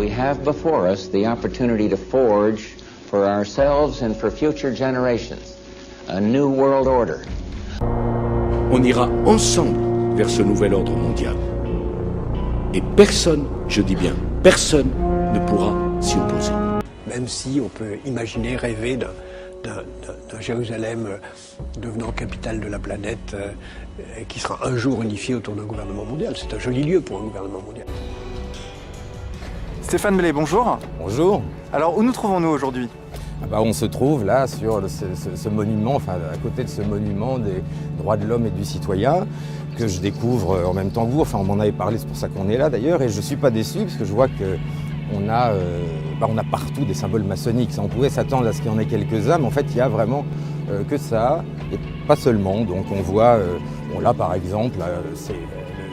we have before us the opportunity to forge for ourselves and for future generations a new world order. On ira ensemble vers ce nouvel ordre mondial. Et personne, je dis bien personne, ne pourra s'y opposer. Même si on peut imaginer, rêver d'un Jérusalem devenant capitale de la planète qui sera un jour unifié autour d'un gouvernement mondial. C'est un joli lieu pour un gouvernement mondial. Stéphane Mellet, bonjour. Bonjour. Alors, où nous trouvons-nous aujourd'hui ? On se trouve là sur ce monument, enfin à côté de ce monument des droits de l'homme et du citoyen, que je découvre en même temps que vous. Enfin, on m'en avait parlé, c'est pour ça qu'on est là d'ailleurs, et je ne suis pas déçu parce que je vois qu'on a, on a partout des symboles maçonniques. On pouvait s'attendre à ce qu'il y en ait quelques-uns, mais en fait, il n'y a vraiment que ça, et pas seulement. Donc on voit, là par exemple, c'est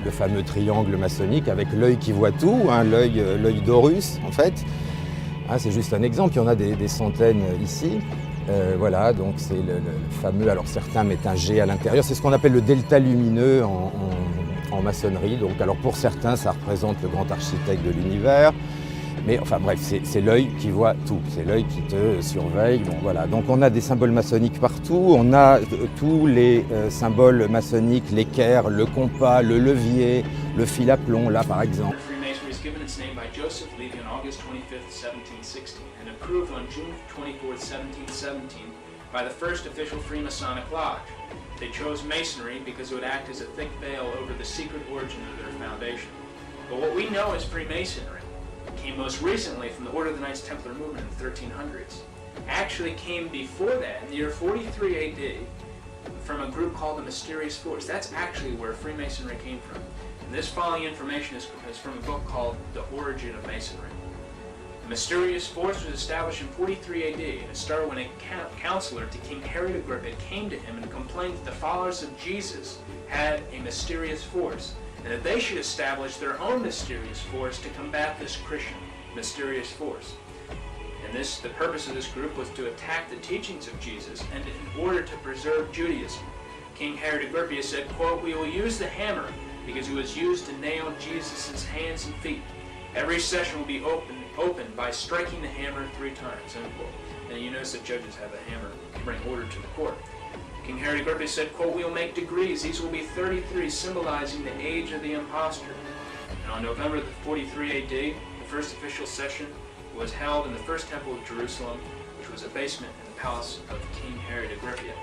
le fameux triangle maçonnique avec l'œil qui voit tout, hein, l'œil d'Horus en fait. C'est juste un exemple, il y en a des centaines ici. Voilà, donc c'est le fameux, alors certains mettent un G à l'intérieur, c'est ce qu'on appelle le delta lumineux en maçonnerie. Donc, alors pour certains, ça représente le grand architecte de l'univers. Mais enfin bref, c'est l'œil qui voit tout, c'est l'œil qui te surveille. Bon, voilà. Donc on a des symboles maçonniques partout, on a tous les symboles maçonniques, l'équerre, le compas, le levier, le fil à plomb, là par exemple. Given its name by Joseph Levy on August 25, 1716, and approved on June 24, 1717, by the first official Freemasonic Lodge. They chose Masonry because it would act as a thick veil over the secret origin of their foundation. But what we know as Freemasonry came most recently from the Order of the Knights Templar movement in the 1300s. Actually came before that, in the year 43 AD, from a group called the Mysterious Force. That's actually where Freemasonry came from. This following information is from a book called The Origin of Masonry. The Mysterious Force was established in 43 AD, and it started when a counselor to King Herod Agrippa came to him and complained that the followers of Jesus had a mysterious force, and that they should establish their own mysterious force to combat this Christian mysterious force. And the purpose of this group was to attack the teachings of Jesus and in order to preserve Judaism. King Herod Agrippa said, quote, "We will use the hammer because it was used to nail Jesus' hands and feet. Every session will be opened by striking the hammer 3 times," end quote. And you notice that judges have a hammer to bring order to the court. King Herod Agrippa said, quote, "We will make degrees. These will be 33, symbolizing the age of the impostor." And on November 43 AD, the first official session was held in the first temple of Jerusalem, which was a basement in the palace of King Herod Agrippa.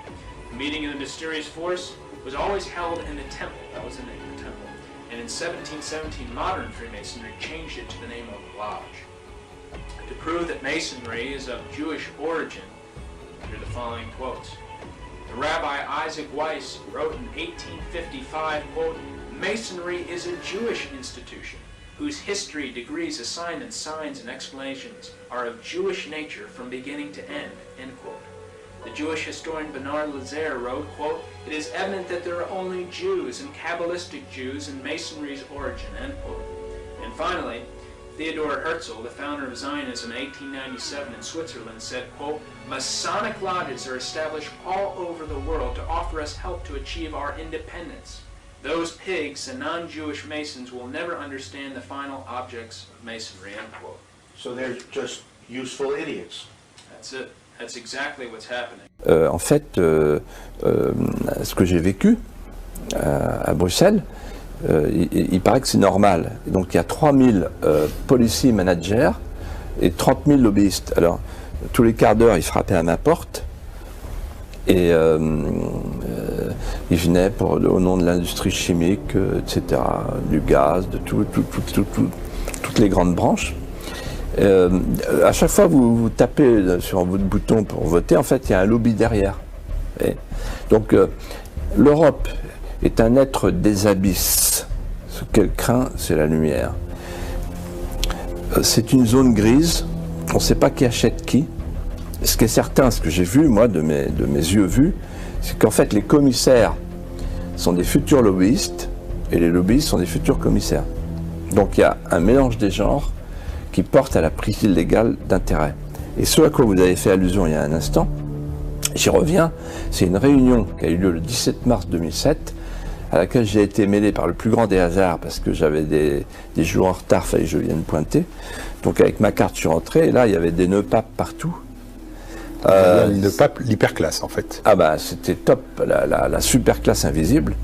The meeting of the mysterious force was always held in the temple. That was the name of the temple. And in 1717, modern Freemasonry changed it to the name of Lodge. To prove that Masonry is of Jewish origin, here are the following quotes. The Rabbi Isaac Weiss wrote in 1855, quote, "Masonry is a Jewish institution, whose history, degrees, assignments, signs, and explanations are of Jewish nature from beginning to end," end quote. The Jewish historian Bernard Lazare wrote, quote, "It is evident that there are only Jews and Kabbalistic Jews in Masonry's origin," end quote. And finally, Theodor Herzl, the founder of Zionism in 1897 in Switzerland, said, quote, "Masonic lodges are established all over the world to offer us help to achieve our independence. Those pigs and non-Jewish Masons will never understand the final objects of Masonry," end quote. So they're just useful idiots. That's it. That's exactly what's happening. En fait, ce que j'ai vécu à Bruxelles, il paraît que c'est normal. Donc il y a 3000 policy managers et 30 000 lobbyistes. Alors, tous les quarts d'heure, ils frappaient à ma porte et ils venaient au nom de l'industrie chimique, etc., du gaz, de toutes les grandes branches. À chaque fois que vous tapez sur votre bouton pour voter, en fait, il y a un lobby derrière. Et donc, l'Europe est un être des abysses. Ce qu'elle craint, c'est la lumière. C'est une zone grise. On ne sait pas qui achète qui. Ce qui est certain, ce que j'ai vu, moi, de mes yeux vus, c'est qu'en fait, les commissaires sont des futurs lobbyistes et les lobbyistes sont des futurs commissaires. Donc, il y a un mélange des genres qui porte à la prise illégale d'intérêt. Et ce à quoi vous avez fait allusion il y a un instant, j'y reviens, c'est une réunion qui a eu lieu le 17 mars 2007, à laquelle j'ai été mêlé par le plus grand des hasards, parce que j'avais des jours en retard, fallait que je vienne pointer. Donc avec ma carte, je suis rentré, et là, il y avait des nœuds papes partout. Le pape, l'hyperclasse, en fait. Ah bah, c'était top, la super classe invisible.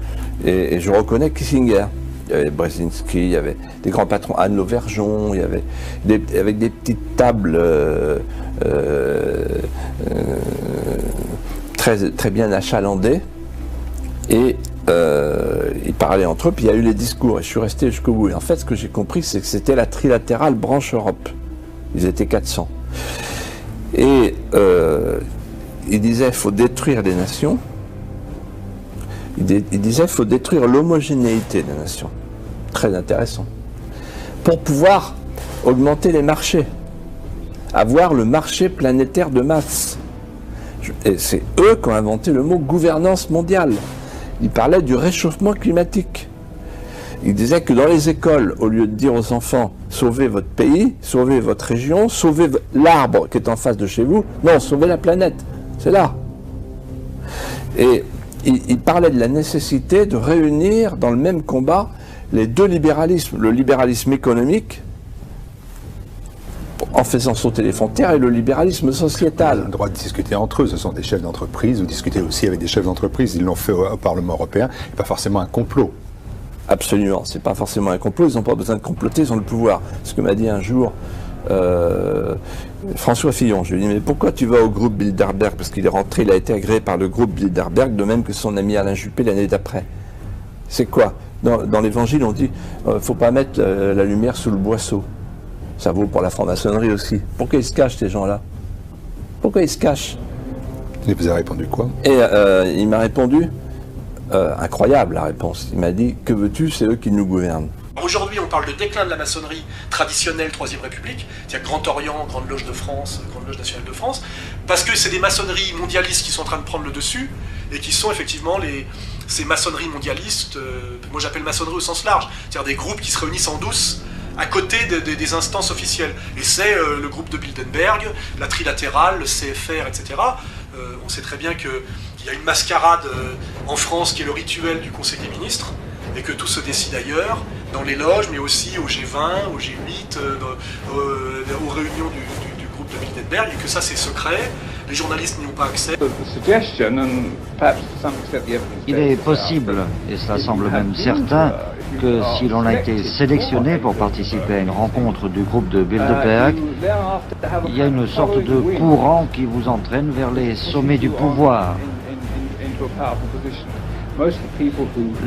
Et je reconnais Kissinger. Il y avait Brzezinski, il y avait des grands patrons, Anne Lauvergeon, il y avait avec des petites tables très bien achalandées. Et ils parlaient entre eux, puis il y a eu les discours, et je suis resté jusqu'au bout. Et en fait, ce que j'ai compris, c'est que c'était la trilatérale branche Europe. Ils étaient 400. Et il disait qu'il faut détruire les nations. Il disait qu'il faut détruire l'homogénéité des nations. Très intéressant. Pour pouvoir augmenter les marchés. Avoir le marché planétaire de masse. Et c'est eux qui ont inventé le mot gouvernance mondiale. Ils parlaient du réchauffement climatique. Il disait que dans les écoles, au lieu de dire aux enfants « sauvez votre pays, sauvez votre région, sauvez l'arbre qui est en face de chez vous », non, sauvez la planète, c'est là. Et il parlait de la nécessité de réunir dans le même combat les deux libéralismes, le libéralisme économique, en faisant sauter les frontières, et le libéralisme sociétal. Ils ont le droit de discuter entre eux, ce sont des chefs d'entreprise, ou discuter aussi avec des chefs d'entreprise, ils l'ont fait au Parlement européen, et pas forcément un complot. Absolument, c'est pas forcément un complot, ils n'ont pas besoin de comploter, ils ont le pouvoir. Ce que m'a dit un jour François Fillon, je lui ai dit, mais pourquoi tu vas au groupe Bilderberg? Parce qu'il est rentré, il a été agréé par le groupe Bilderberg, de même que son ami Alain Juppé l'année d'après. C'est quoi? Dans l'évangile, on dit, faut pas mettre la lumière sous le boisseau. Ça vaut pour la franc-maçonnerie aussi. Pourquoi ils se cachent, ces gens-là? Pourquoi ils se cachent? Il vous a répondu quoi? Et il m'a répondu, incroyable la réponse, il m'a dit, que veux-tu, c'est eux qui nous gouvernent. Aujourd'hui, on parle de déclin de la maçonnerie traditionnelle Troisième République, c'est-à-dire Grand Orient, Grande Loge de France, Grande Loge nationale de France, parce que c'est des maçonneries mondialistes qui sont en train de prendre le dessus, et qui sont effectivement ces maçonneries mondialistes, moi j'appelle maçonnerie au sens large, c'est-à-dire des groupes qui se réunissent en douce, à côté des instances officielles. Et c'est le groupe de Bilderberg, la trilatérale, le CFR, etc. On sait très bien qu'il y a une mascarade en France qui est le rituel du Conseil des ministres, et que tout se décide ailleurs, dans les loges, mais aussi au G20, au G8, aux réunions du groupe de Bilderberg, et que ça c'est secret, les journalistes n'y ont pas accès. Il est possible, et cela semble même certain, que si l'on a été sélectionné pour participer à une rencontre du groupe de Bilderberg, il y a une sorte de courant qui vous entraîne vers les sommets du pouvoir.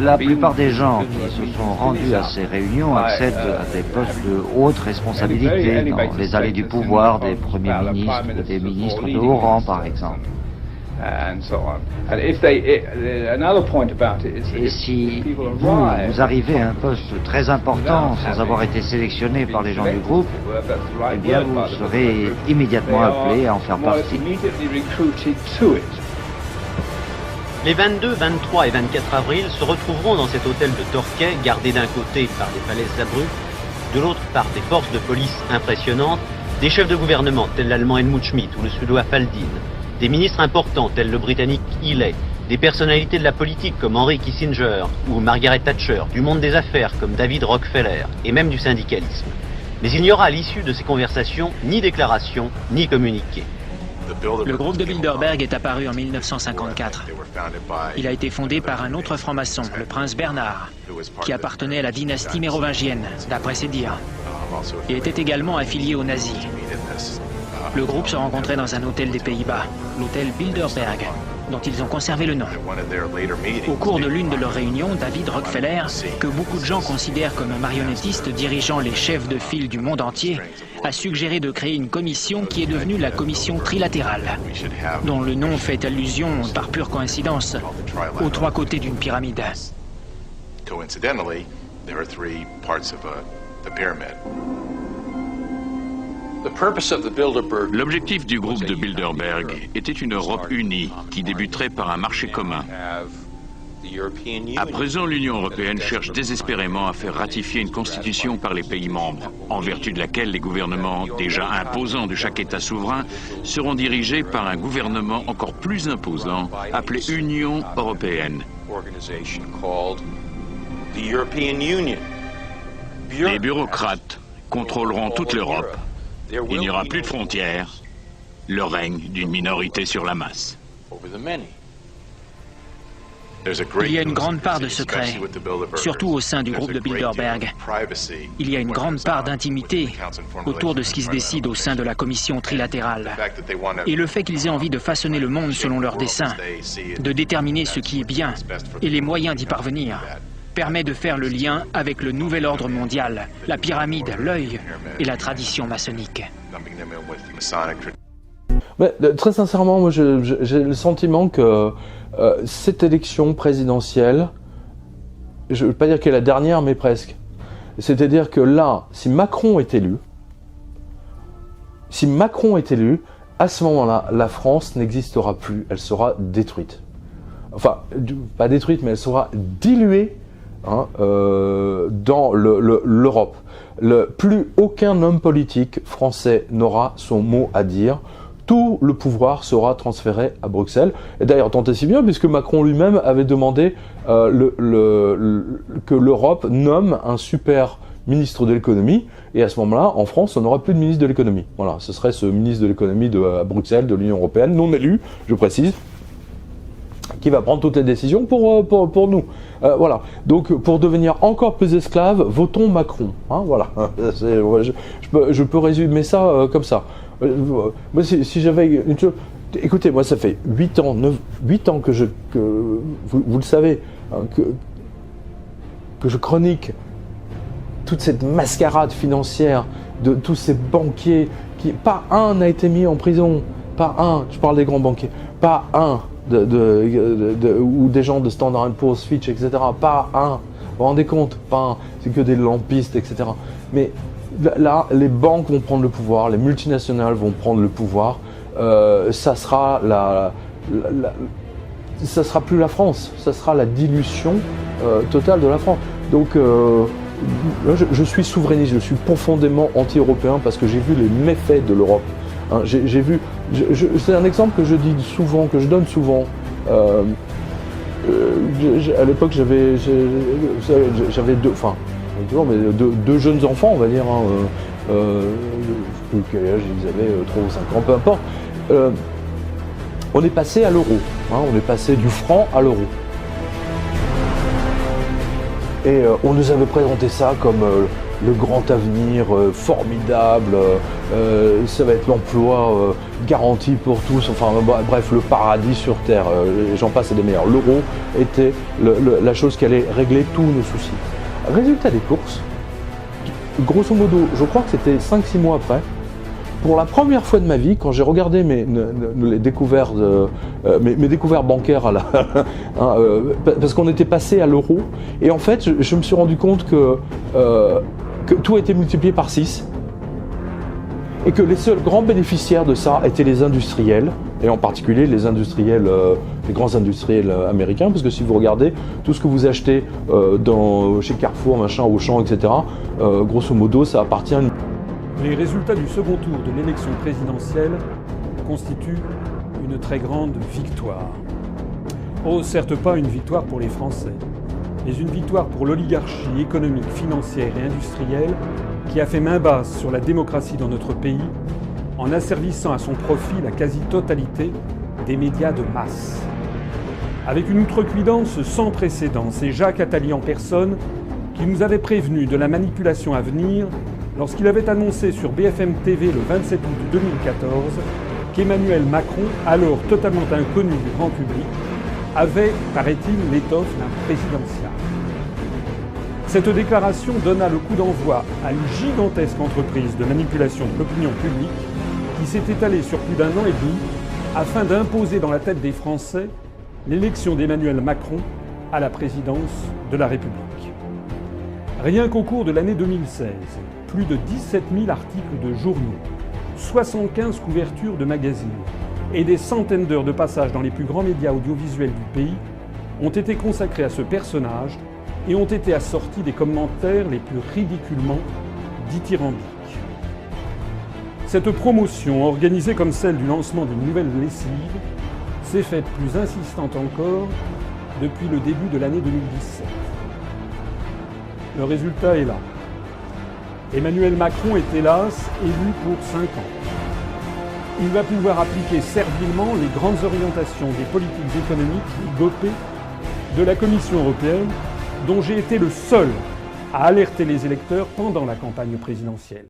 La plupart des gens qui se sont rendus à ces réunions accèdent à des postes de haute responsabilité dans les allées du pouvoir des premiers ministres ou des ministres de haut rang, par exemple. Et si vous arrivez à un poste très important sans avoir été sélectionné par les gens du groupe, eh bien vous serez immédiatement appelé à en faire partie. Les 22, 23 et 24 avril se retrouveront dans cet hôtel de Torquay, gardé d'un côté par des falaises abruptes, de l'autre par des forces de police impressionnantes, des chefs de gouvernement tels l'allemand Helmut Schmidt ou le suédois Faldin, des ministres importants tels le britannique Healey, des personnalités de la politique comme Henry Kissinger ou Margaret Thatcher, du monde des affaires comme David Rockefeller et même du syndicalisme. Mais il n'y aura à l'issue de ces conversations ni déclaration ni communiqué. Le groupe de Bilderberg est apparu en 1954. Il a été fondé par un autre franc-maçon, le prince Bernard, qui appartenait à la dynastie mérovingienne, d'après ses dires, et était également affilié aux nazis. Le groupe se rencontrait dans un hôtel des Pays-Bas, l'hôtel Bilderberg, dont ils ont conservé le nom. Au cours de l'une de leurs réunions, David Rockefeller, que beaucoup de gens considèrent comme un marionnettiste dirigeant les chefs de file du monde entier, a suggéré de créer une commission qui est devenue la commission trilatérale, dont le nom fait allusion, par pure coïncidence, aux trois côtés d'une pyramide. L'objectif du groupe de Bilderberg était une Europe unie qui débuterait par un marché commun. À présent, l'Union européenne cherche désespérément à faire ratifier une constitution par les pays membres, en vertu de laquelle les gouvernements déjà imposants de chaque État souverain seront dirigés par un gouvernement encore plus imposant, appelé Union européenne. Les bureaucrates contrôleront toute l'Europe. Il n'y aura plus de frontières, le règne d'une minorité sur la masse. Il y a une grande part de secret, surtout au sein du groupe de Bilderberg. Il y a une grande part d'intimité autour de ce qui se décide au sein de la commission trilatérale. Et le fait qu'ils aient envie de façonner le monde selon leurs desseins, de déterminer ce qui est bien et les moyens d'y parvenir, permet de faire le lien avec le nouvel ordre mondial, la pyramide, l'œil et la tradition maçonnique. Mais, très sincèrement, moi j'ai le sentiment que cette élection présidentielle, je ne veux pas dire qu'elle est la dernière, mais presque. C'est-à-dire que là, si Macron est élu, à ce moment-là, la France n'existera plus, elle sera détruite. Enfin, pas détruite, mais elle sera diluée dans l'Europe. Plus aucun homme politique français n'aura son mot à dire. Tout le pouvoir sera transféré à Bruxelles. Et d'ailleurs, tant et si bien, puisque Macron lui-même avait demandé que l'Europe nomme un super ministre de l'économie. Et à ce moment-là, en France, on n'aura plus de ministre de l'économie. Voilà, ce serait ce ministre de l'économie à Bruxelles, de l'Union européenne, non élu, je précise, qui va prendre toutes les décisions pour nous. Voilà. Donc, pour devenir encore plus esclave, votons Macron. Hein, voilà. Je peux résumer ça comme ça. Moi, si j'avais une chose... Écoutez, moi, ça fait 8 ans que vous le savez, hein, que je chronique toute cette mascarade financière de tous ces banquiers qui... Pas un n'a été mis en prison. Pas un. Je parle des grands banquiers. Pas un. Ou des gens de Standard & Poor's, Fitch, etc. Pas un. Vous vous rendez compte? Pas un. C'est que des lampistes, etc. Mais... Là, les banques vont prendre le pouvoir, les multinationales vont prendre le pouvoir. Ça sera ça sera plus la France, ça sera la dilution totale de la France. Donc, là, je suis souverainiste, je suis profondément anti-européen parce que j'ai vu les méfaits de l'Europe. Hein, j'ai vu. C'est un exemple que je dis souvent, que je donne souvent. À l'époque, j'avais deux jeunes enfants, on va dire, je ne sais plus quel âge ils avaient, 3 ou 5 ans, peu importe. On est passé à l'euro, on est passé du franc à l'euro. Et on nous avait présenté ça comme le grand avenir formidable, ça va être l'emploi garanti pour tous, enfin bref, le paradis sur terre, j'en passe et des meilleurs. L'euro était la chose qui allait régler tous nos soucis. Résultat des courses, grosso modo, je crois que c'était 5-6 mois après, pour la première fois de ma vie, quand j'ai regardé mes découvertes bancaires parce qu'on était passé à l'euro, et en fait, je me suis rendu compte que tout a été multiplié par 6, et que les seuls grands bénéficiaires de ça étaient les industriels, et en particulier les grands industriels américains, parce que si vous regardez tout ce que vous achetez chez Carrefour, machin, Auchan, etc., grosso modo, ça appartient à... Les résultats du second tour de l'élection présidentielle constituent une très grande victoire. Oh, certes pas une victoire pour les Français, mais une victoire pour l'oligarchie économique, financière et industrielle qui a fait main basse sur la démocratie dans notre pays en asservissant à son profit la quasi-totalité des médias de masse. Avec une outrecuidance sans précédent, c'est Jacques Attali en personne qui nous avait prévenu de la manipulation à venir lorsqu'il avait annoncé sur BFM TV le 27 août 2014 qu'Emmanuel Macron, alors totalement inconnu du grand public, avait, paraît-il, l'étoffe d'un présidentiable. Cette déclaration donna le coup d'envoi à une gigantesque entreprise de manipulation de l'opinion publique qui s'est étalée sur plus d'1 an et demi afin d'imposer dans la tête des Français l'élection d'Emmanuel Macron à la présidence de la République. Rien qu'au cours de l'année 2016, plus de 17 000 articles de journaux, 75 couvertures de magazines et des centaines d'heures de passage dans les plus grands médias audiovisuels du pays ont été consacrés à ce personnage et ont été assortis des commentaires les plus ridiculement dithyrambiques. Cette promotion, organisée comme celle du lancement d'une nouvelle lessive, s'est faite plus insistante encore depuis le début de l'année 2017. Le résultat est là. Emmanuel Macron est hélas élu pour 5 ans. Il va pouvoir appliquer servilement les grandes orientations des politiques économiques gopées de la Commission européenne, dont j'ai été le seul à alerter les électeurs pendant la campagne présidentielle.